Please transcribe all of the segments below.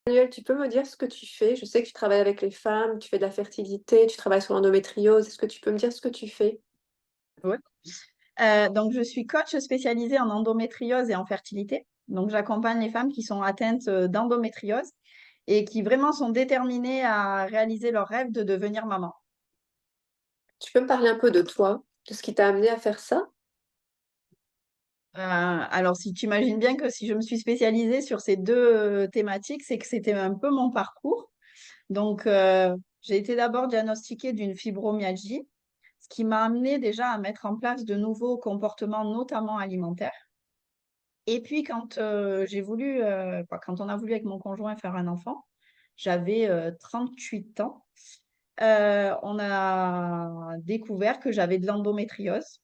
Emmanuel, tu peux me dire ce que tu fais? Je sais que tu travailles avec les femmes, tu fais de la fertilité, tu travailles sur l'endométriose. Est-ce que tu peux me dire ce que tu fais? Ouais. Donc, je suis coach spécialisée en endométriose et en fertilité. Donc, j'accompagne les femmes qui sont atteintes d'endométriose et qui vraiment sont déterminées à réaliser leur rêve de devenir maman. Tu peux me parler un peu de toi, de ce qui t'a amené à faire ça? Alors, si tu imagines bien que si je me suis spécialisée sur ces deux thématiques, c'est que c'était un peu mon parcours. Donc, j'ai été d'abord diagnostiquée d'une fibromyalgie, ce qui m'a amené déjà à mettre en place de nouveaux comportements, notamment alimentaires. Et puis, quand quand on a voulu avec mon conjoint faire un enfant, j'avais 38 ans, on a découvert que j'avais de l'endométriose.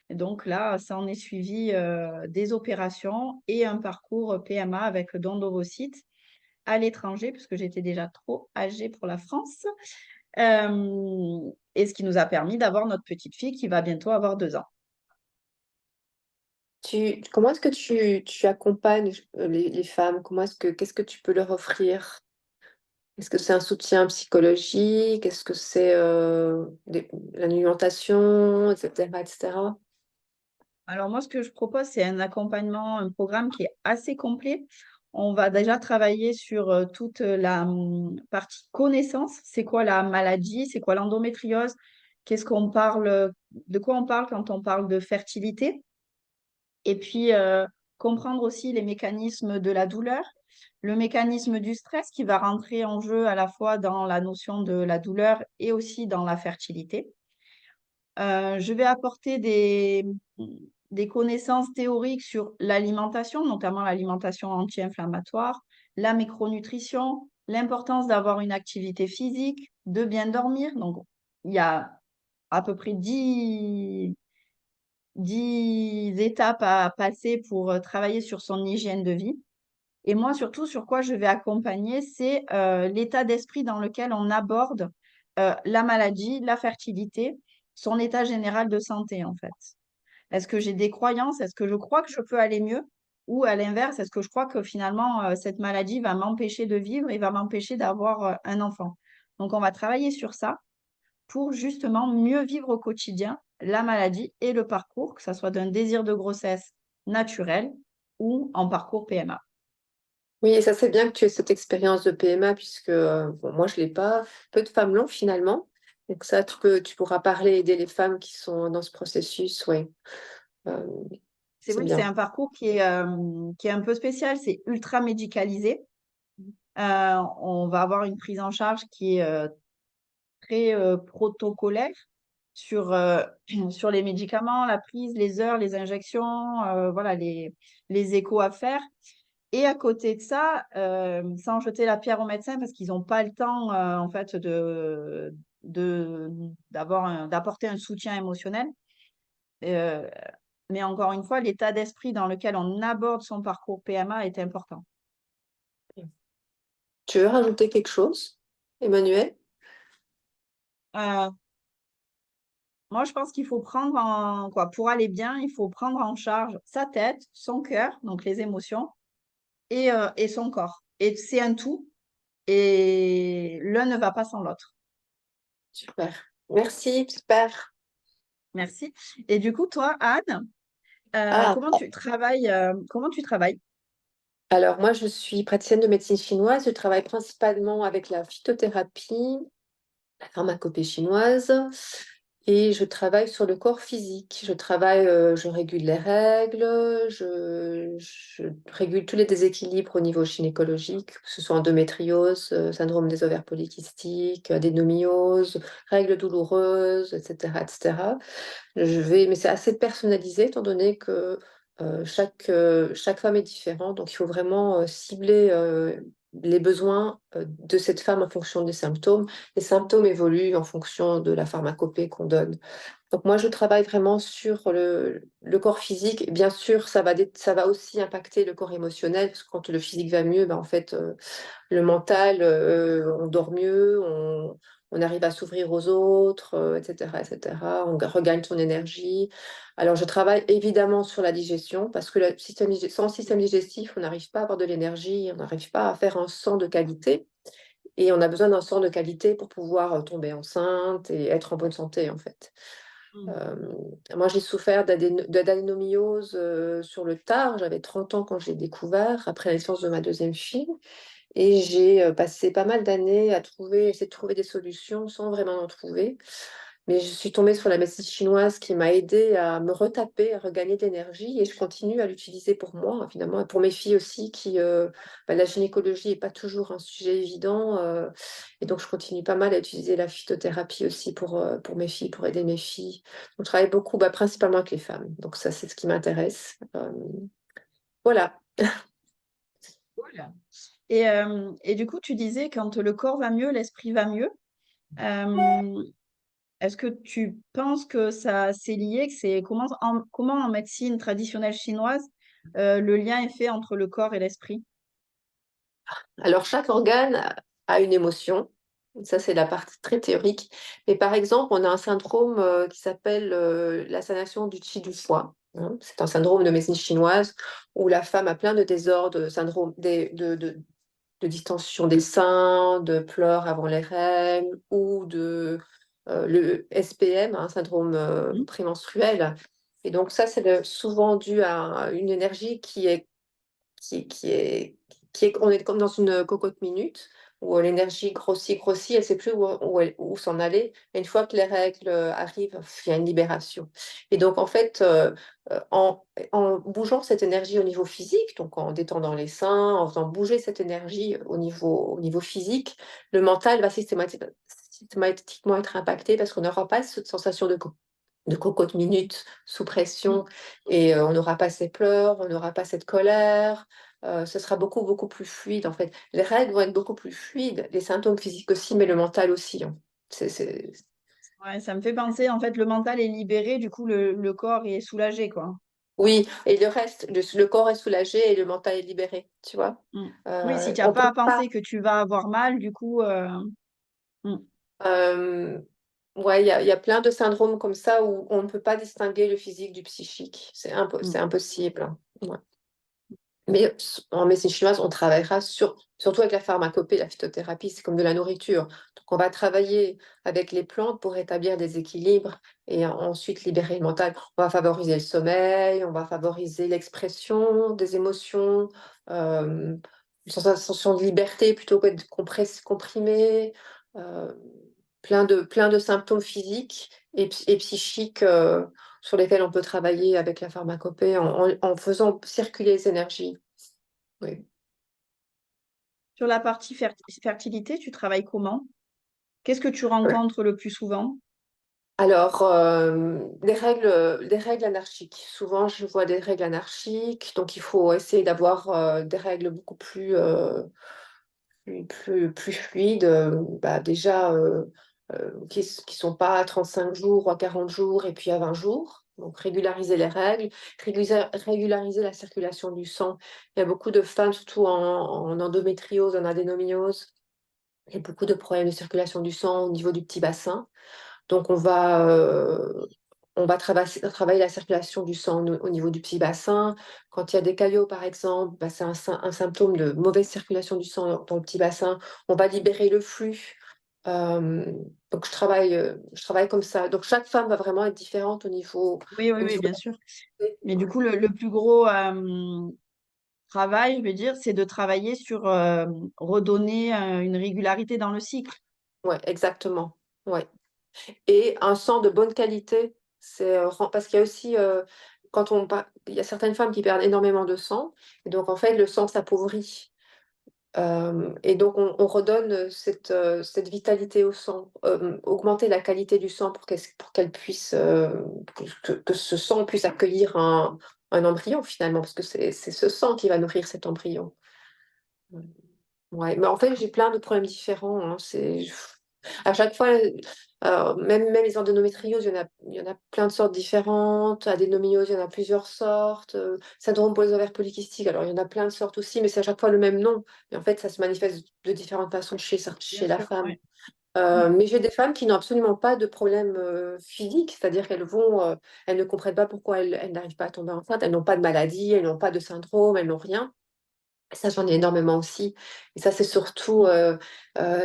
Et donc là, ça en est suivi des opérations et un parcours PMA avec don d'ovocytes à l'étranger, puisque j'étais déjà trop âgée pour la France. Et ce qui nous a permis d'avoir notre petite fille qui va bientôt avoir 2 ans. Comment est-ce que tu accompagnes les femmes? Qu'est-ce que tu peux leur offrir? Est-ce que c'est un soutien psychologique? Est-ce que c'est l'alimentation, etc., etc.? Alors moi, ce que je propose, c'est un accompagnement, un programme qui est assez complet. On va déjà travailler sur toute la partie connaissance. C'est quoi la maladie? C'est quoi l'endométriose? Qu'est-ce qu'on parle? De quoi on parle quand on parle de fertilité? Et puis, comprendre aussi les mécanismes de la douleur, le mécanisme du stress qui va rentrer en jeu à la fois dans la notion de la douleur et aussi dans la fertilité. Je vais apporter des connaissances théoriques sur l'alimentation, notamment l'alimentation anti-inflammatoire, la micronutrition, l'importance d'avoir une activité physique, de bien dormir. Donc, il y a à peu près 10 étapes à passer pour travailler sur son hygiène de vie. Et moi, surtout, sur quoi je vais accompagner, c'est l'état d'esprit dans lequel on aborde la maladie, la fertilité, son état général de santé, en fait. Est-ce que j'ai des croyances? Est-ce que je crois que je peux aller mieux? Ou à l'inverse, est-ce que je crois que finalement, cette maladie va m'empêcher de vivre et va m'empêcher d'avoir un enfant? Donc, on va travailler sur ça pour justement mieux vivre au quotidien la maladie et le parcours, que ça soit d'un désir de grossesse naturel ou en parcours PMA. Oui, et ça c'est bien que tu aies cette expérience de PMA puisque bon, moi je l'ai pas. Peu de femmes l'ont finalement. Donc ça, tu pourras parler, aider les femmes qui sont dans ce processus. Oui, euh, C'est c'est vrai que c'est bien. un parcours qui est un peu spécial, c'est ultra médicalisé. On va avoir une prise en charge qui est très protocolaire sur, sur les médicaments, la prise, les heures, les injections, voilà, les échos à faire. Et à côté de ça, sans jeter la pierre aux médecins, parce qu'ils n'ont pas le temps, en fait, de, d'apporter un soutien émotionnel. Euh, mais encore une fois, l'état d'esprit dans lequel on aborde son parcours PMA est important. Tu veux rajouter quelque chose, Emmanuel? Euh, Moi, je pense qu'il faut pour aller bien, il faut prendre en charge sa tête, son cœur, donc les émotions, et son corps. Et c'est un tout, et l'un ne va pas sans l'autre. Super. Merci, super. Merci. Et du coup, toi, Anne, Ah, comment tu travailles? alors moi je suis praticienne de médecine chinoise. Je travaille principalement avec la phytothérapie, la pharmacopée chinoise. Et je travaille sur le corps physique. Je régule les règles, je régule tous les déséquilibres au niveau gynécologique, que ce soit endométriose, syndrome des ovaires polykystiques, adénomiose, règles douloureuses, etc., etc. Mais c'est assez personnalisé étant donné que chaque femme est différente. Donc il faut vraiment cibler les besoins de cette femme en fonction des symptômes. Les symptômes évoluent en fonction de la pharmacopée qu'on donne. Donc moi, je travaille vraiment sur le corps physique. Et bien sûr, ça va aussi impacter le corps émotionnel, parce que quand le physique va mieux, ben, en fait, le mental, on dort mieux, on arrive à s'ouvrir aux autres, etc., etc. On regagne son énergie. Alors, je travaille évidemment sur la digestion parce que sans système digestif, on n'arrive pas à avoir de l'énergie, on n'arrive pas à faire un sang de qualité. Et on a besoin d'un sang de qualité pour pouvoir tomber enceinte et être en bonne santé, en fait. Mm. Euh, Moi, j'ai souffert d'adénomyose sur le tard. J'avais 30 ans quand je l'ai découvert, après la naissance de ma deuxième fille. Et j'ai passé pas mal d'années à essayer de trouver des solutions sans vraiment en trouver. Mais je suis tombée sur la médecine chinoise qui m'a aidée à me retaper, à regagner de l'énergie. Et je continue à l'utiliser pour moi, finalement, et pour mes filles aussi, la gynécologie n'est pas toujours un sujet évident. Et donc, je continue pas mal à utiliser la phytothérapie aussi pour mes filles, pour aider mes filles. On travaille beaucoup, principalement avec les femmes. Donc, ça, c'est ce qui m'intéresse. Voilà. Cool. Et du coup, tu disais quand le corps va mieux, l'esprit va mieux. Euh, Est-ce que tu penses que ça c'est lié, que c'est comment en médecine traditionnelle chinoise le lien est fait entre le corps et l'esprit? Alors, chaque organe a une émotion. Ça, c'est la partie très théorique. Mais par exemple, on a un syndrome qui s'appelle la sanation du qi du foie, hein. C'est un syndrome de médecine chinoise où la femme a plein de désordres, de distension des seins, de pleurs avant les règles ou le SPM, un syndrome Mhm. prémenstruel. Et donc ça, souvent dû à une énergie qui est, on est comme dans une cocotte minute où l'énergie grossit, grossit, elle ne sait plus où s'en aller. Et une fois que les règles arrivent, il y a une libération. Et donc, en fait, en bougeant cette énergie au niveau physique, donc en détendant les seins, en faisant bouger cette énergie au niveau physique, le mental va systématiquement être impacté parce qu'on n'aura pas cette sensation de cocotte minute sous pression et on n'aura pas ces pleurs, on n'aura pas cette colère. Ce sera beaucoup, beaucoup plus fluide en fait. Les règles vont être beaucoup plus fluides, les symptômes physiques aussi, mais le mental aussi, hein. C'est, c'est- Ouais, ça me fait penser, en fait, le mental est libéré, du coup, le corps est soulagé, quoi. Oui, et le reste, le corps est soulagé et le mental est libéré, tu vois. Mm. Oui, si tu n'as On pas peut à pas. penser que tu vas avoir mal, du coup, mm, euh, ouais, il y a plein de syndromes comme ça où on ne peut pas distinguer le physique du psychique. C'est mm. impossible. Ouais. Mais en médecine chinoise, on travaillera surtout avec la pharmacopée, la phytothérapie, c'est comme de la nourriture. Donc, on va travailler avec les plantes pour établir des équilibres et ensuite libérer le mental. On va favoriser le sommeil, on va favoriser l'expression des émotions, une sensation de liberté plutôt que de comprimé, euh, plein de symptômes physiques et psychiques. Sur lesquels on peut travailler avec la pharmacopée en faisant circuler les énergies. Oui. Sur la partie fertilité, tu travailles comment? Qu'est-ce que tu Ouais. rencontres le plus souvent? Alors, des règles anarchiques. Souvent, je vois des règles anarchiques, donc il faut essayer d'avoir des règles beaucoup plus fluides. Déjà, qui sont pas à 35 jours ou à 40 jours et puis à 20 jours. Donc, régulariser les règles, régulariser la circulation du sang. Il y a beaucoup de femmes, surtout en endométriose, en adénomyose. Il y a beaucoup de problèmes de circulation du sang au niveau du petit bassin. Donc, on va travailler la circulation du sang au niveau du petit bassin. Quand il y a des caillots, par exemple, c'est un symptôme de mauvaise circulation du sang dans le petit bassin. On va libérer le flux. Euh, donc, je travaille comme ça. Donc, chaque femme va vraiment être différente au niveau, Oui, oui, au oui, niveau. bien sûr. Mais du coup, le plus gros travail, je veux dire, c'est de travailler sur redonner une régularité dans le cycle. Ouais, exactement. Ouais. Et un sang de bonne qualité. Parce qu'il y a aussi, il y a certaines femmes qui perdent énormément de sang, et donc en fait le sang s'appauvrit. Et donc on redonne cette vitalité au sang, augmenter la qualité du sang pour qu'elle puisse, que ce sang puisse accueillir un embryon finalement, parce que c'est ce sang qui va nourrir cet embryon. Ouais, mais en fait, j'ai plein de problèmes différents, hein. À chaque fois, même les endométrioses, il y en a plein de sortes différentes. Adénomyose, il y en a plusieurs sortes. Syndrome pour les ovaires polykystiques, alors il y en a plein de sortes aussi, mais c'est à chaque fois le même nom. Mais en fait, ça se manifeste de différentes façons chez Bien la sûr, femme. ouais. Mm. Mais j'ai des femmes qui n'ont absolument pas de problème physique, c'est-à-dire elles ne comprennent pas pourquoi elles n'arrivent pas à tomber enceinte, elles n'ont pas de maladie, elles n'ont pas de syndrome, elles n'ont rien. Ça, j'en ai énormément aussi. Et ça, c'est surtout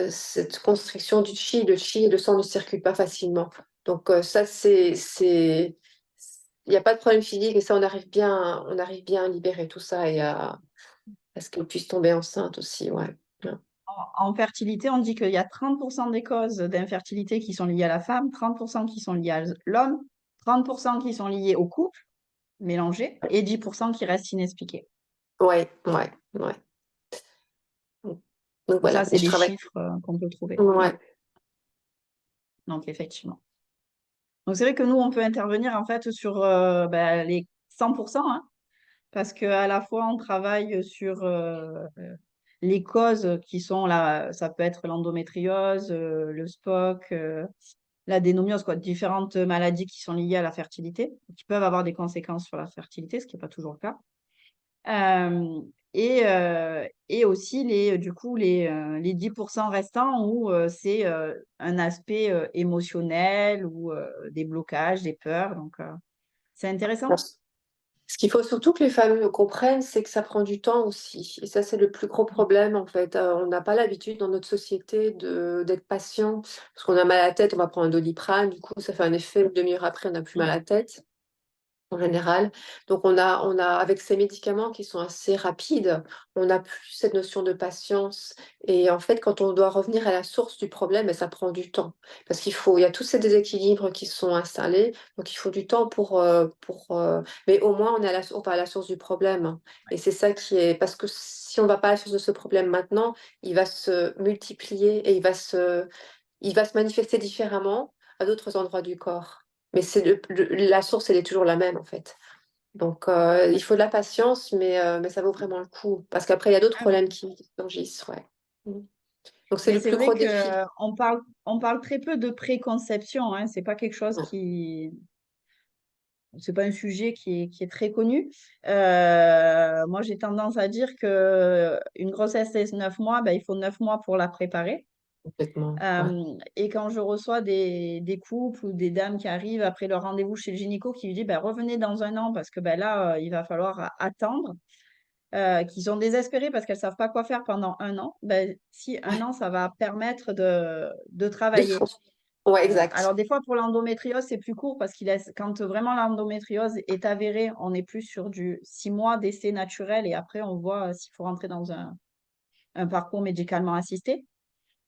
cette constriction du chi. Le chi et le sang ne circulent pas facilement. Donc ça, il n'y a pas de problème physique et ça, on arrive bien à libérer tout ça et à ce qu'elles puissent tomber enceinte aussi, ouais. Ouais. En fertilité, on dit qu'il y a 30% des causes d'infertilité qui sont liées à la femme, 30% qui sont liées à l'homme, 30% qui sont liées au couple mélangé et 10% qui restent inexpliqués. Ouais, ouais, ouais. Donc Ça, voilà, et c'est je les travaille. chiffres qu'on peut trouver. Ouais. Ouais, Donc, effectivement. Donc, c'est vrai que nous, on peut intervenir en fait sur les 100%, hein, parce qu'à la fois, on travaille sur les causes qui sont là, ça peut être l'endométriose, le SPOC, l'adénomiose, quoi, différentes maladies qui sont liées à la fertilité, qui peuvent avoir des conséquences sur la fertilité, ce qui n'est pas toujours le cas. Et aussi du coup, les 10% restants où c'est un aspect émotionnel ou des blocages, des peurs. Donc, c'est intéressant. ce qu'il faut surtout que les femmes comprennent, c'est que ça prend du temps aussi. Et ça, c'est le plus gros problème, en fait. On n'a pas l'habitude dans notre société d'être patient. Parce qu'on a mal à la tête, on va prendre un Doliprane. Du coup, ça fait un effet, une demi-heure après, on n'a plus mal à la tête, en général. Donc, avec ces médicaments qui sont assez rapides, on n'a plus cette notion de patience. Et en fait, quand on doit revenir à la source du problème, ben, ça prend du temps. Parce il y a tous ces déséquilibres qui sont installés. Donc, il faut du temps mais au moins, on va à la source du problème. Et c'est ça qui est, parce que si on ne va pas à la source de ce problème maintenant, il va se multiplier et il va se manifester différemment à d'autres endroits du corps. Mais la source, elle est toujours la même, en fait. Donc, il faut de la patience, mais ça vaut vraiment le coup. Parce qu'après, il y a d'autres Ah oui. problèmes qui surgissent, ouais. Mm. Donc, c'est Mais le c'est plus vrai gros défi. que on parle très peu de préconception, hein. C'est pas quelque chose Mm. c'est pas un sujet qui est très connu. Moi, j'ai tendance à dire que une grossesse, c'est 9 mois, ben, il faut 9 mois pour la préparer. Complètement, ouais. Et quand je reçois des couples ou des dames qui arrivent après leur rendez-vous chez le gynéco qui lui dit ben, revenez dans un an parce que ben, là, il va falloir attendre, qui sont désespérées parce qu'elles ne savent pas quoi faire pendant un an, ben, si un Ouais, an, ça va permettre de de travailler. fond. Ouais, Alors, exact. des fois, pour l'endométriose, c'est plus court parce quand vraiment l'endométriose est avérée, on est plus sur du 6 mois d'essai naturel et après, on voit s'il faut rentrer dans un parcours médicalement assisté.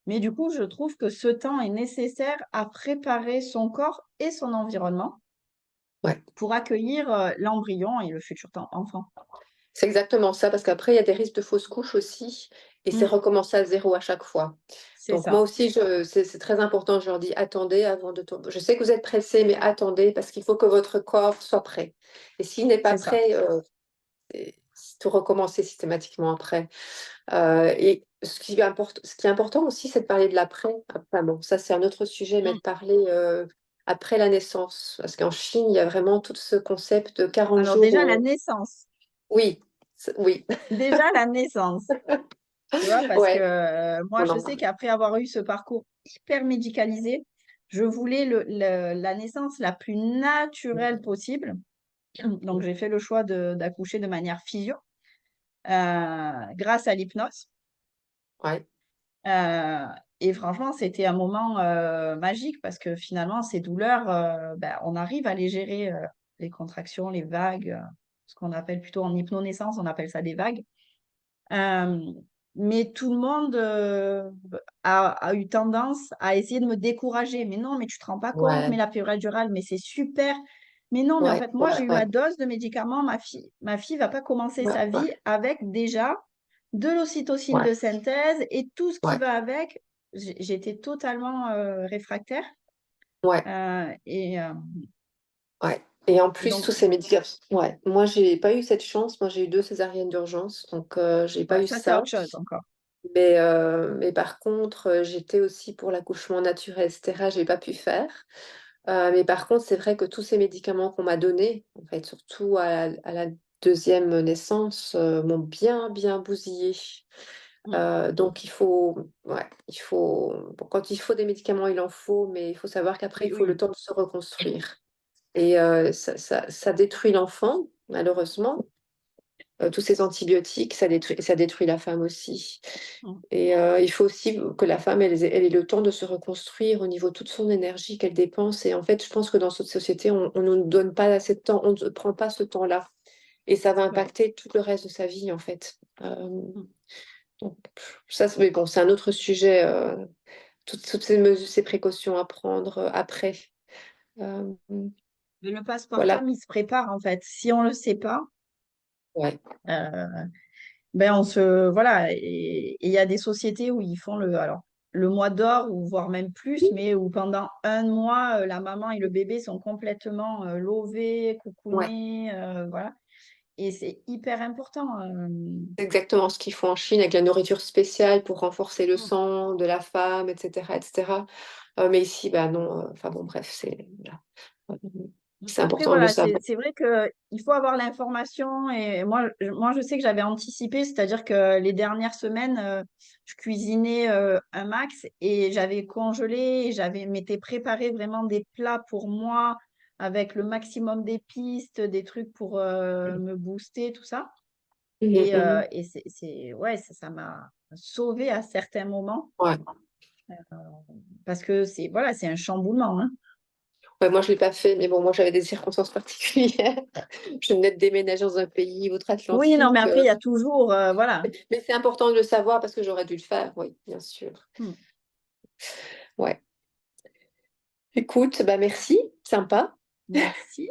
Mais du coup, je trouve que ce temps est nécessaire à préparer son corps et son environnement Ouais. pour accueillir l'embryon et le futur enfant. C'est exactement ça, parce qu'après, il y a des risques de fausses couches aussi, et c'est Mm, recommencer à zéro à chaque fois. c'est Donc moi ça, aussi, c'est très important, je leur dis attendez avant de tomber. Je sais que vous êtes pressés, mais attendez, parce qu'il faut que votre corps soit prêt. Et s'il n'est pas c'est ça. prêt, c'est tout recommencer systématiquement après. Et ce qui est important aussi, c'est de parler de l'après. Enfin, bon, ça c'est un autre sujet, mais Mm. de parler après la naissance. Parce qu'en Chine, il y a vraiment tout ce concept de 40 Alors jours déjà, la où... naissance. Oui, oui, Déjà, la naissance. Tu vois, parce que ouais. moi, On je en sais parle. qu'après avoir eu ce parcours hyper médicalisé, je voulais la naissance la plus naturelle possible. Donc, j'ai fait le choix d'accoucher de manière physio grâce à l'hypnose. Ouais, Euh, et franchement, c'était un moment magique parce que finalement, ces douleurs, ben, on arrive à les gérer, les contractions, les vagues, ce qu'on appelle plutôt en hypnonaissance, on appelle ça des vagues. Euh, mais tout le monde a eu tendance à essayer de me décourager. Mais non, mais tu te rends pas compte, mais ouais, la péridurale, mais c'est super. Mais non, mais en ouais, fait, moi, ouais, j'ai eu ma ouais, dose de médicaments. Ma fille va pas commencer ouais, sa ouais, vie avec déjà de l'ocytocine ouais, de synthèse et tout ce qui ouais, va avec. J'étais totalement réfractaire. ouais, Euh, et, euh, ouais. Et en et plus, donc, tous ces médicaments. Ouais. Moi, j'ai pas eu cette chance. Moi, j'ai eu 2 césariennes d'urgence, donc j'ai pas ouais, eu ça, c'est ça. autre chose encore. Mais par contre, j'étais aussi pour l'accouchement naturel, etc. J'ai pas pu faire. Mais par contre, c'est vrai que tous ces médicaments qu'on m'a donnés, en fait, surtout à la deuxième naissance, m'ont bien, bien bousillé. Mm. Donc bon, quand il faut des médicaments, il en faut, mais il faut savoir qu'après, Oui, il faut le oui. temps de se reconstruire. Et ça détruit l'enfant, malheureusement. Tous ces antibiotiques, ça détruit la femme aussi. Mm. Et il faut aussi que la femme, elle ait le temps de se reconstruire au niveau de toute son énergie qu'elle dépense. Et en fait, je pense que dans cette société, on ne nous donne pas assez de temps, on ne prend pas ce temps-là. Et ça va Ouais. impacter tout le reste de sa vie, en fait. Mm. Donc, ça, mais bon, c'est un autre sujet. Toutes ces mesures, ces précautions à prendre après. Euh, Mais le passeport voilà. femme, il se prépare en fait. Si on le sait pas, Ouais. euh, ben on se voilà. Et il y a des sociétés où ils font le mois d'or ou voire même plus, mais où pendant un mois, la maman et le bébé sont complètement lovés, Ouais. coucounés, voilà. Et c'est hyper important. C'est exactement ce qu'ils font en Chine avec la nourriture spéciale pour renforcer le sang de la femme, etc., etc. Mais ici, bah non. Enfin bon, bref, voilà. Euh, c'est Après, important de le voilà, savoir. c'est vrai qu'il faut avoir l'information. Et moi, je sais que j'avais anticipé, c'est-à-dire que les dernières semaines, je cuisinais un max et j'avais congelé, et m'étais préparé vraiment des plats pour moi avec le maximum d'épices, des trucs pour me booster, tout ça. Mhm, Et mhm. ouais, ça m'a sauvée à certains moments Ouais. parce que voilà, c'est un chamboulement, hein. Ouais, moi, je ne l'ai pas fait, mais bon, moi, j'avais des circonstances particulières. Je venais de déménager dans un pays Oui, non, mais outre-Atlantique. après, il y a toujours, voilà. Mais c'est important de le savoir parce que j'aurais dû le faire, oui, bien sûr. Hmm. Ouais. Écoute, bah merci, sympa. Merci.